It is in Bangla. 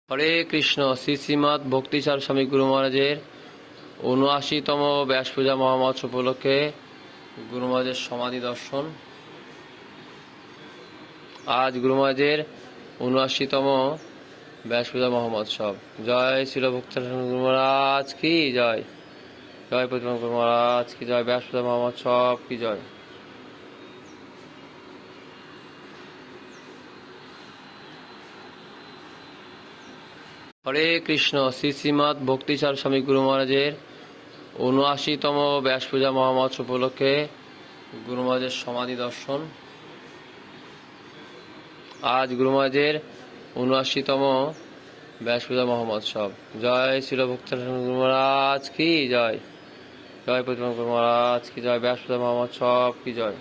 হরে কৃষ্ণ। শ্রী শ্রীমৎ ভক্তিসার স্বামী গুরু মহারাজের ৭৯তম ব্যাস পূজা মহামহোৎসব উপলক্ষে গুরু মহারাজের সমাধি দর্শন। আজ গুরু মহারাজের ৭৯তম ব্যাস পূজা মহামহোৎসব। জয় শিল ভক্তিসার স্বামী গুরু মহারাজ কি জয়, জয় প্রতিমা গুরু মহারাজ কি জয়, ব্যাস পূজা মহামহোৎসব কি জয়। হরে কৃষ্ণ। শ্রী শ্রীমৎ ভক্তিসার স্বামী গুরু মহারাজের ৭৯তম ব্যাস পূজা মহামহোৎসব উপলক্ষে গুরু মহারাজের সমাধি দর্শন। আজ গুরু মহারাজের ৭৯তম ব্যাস পূজা মহামহোৎসব। জয় শিল ভক্তিসার স্বামী গুরু মহারাজ কি জয়, জয় প্রতিমা গুরু মহারাজ কি জয়, ব্যাস পূজা মহামহোৎসব কি জয়।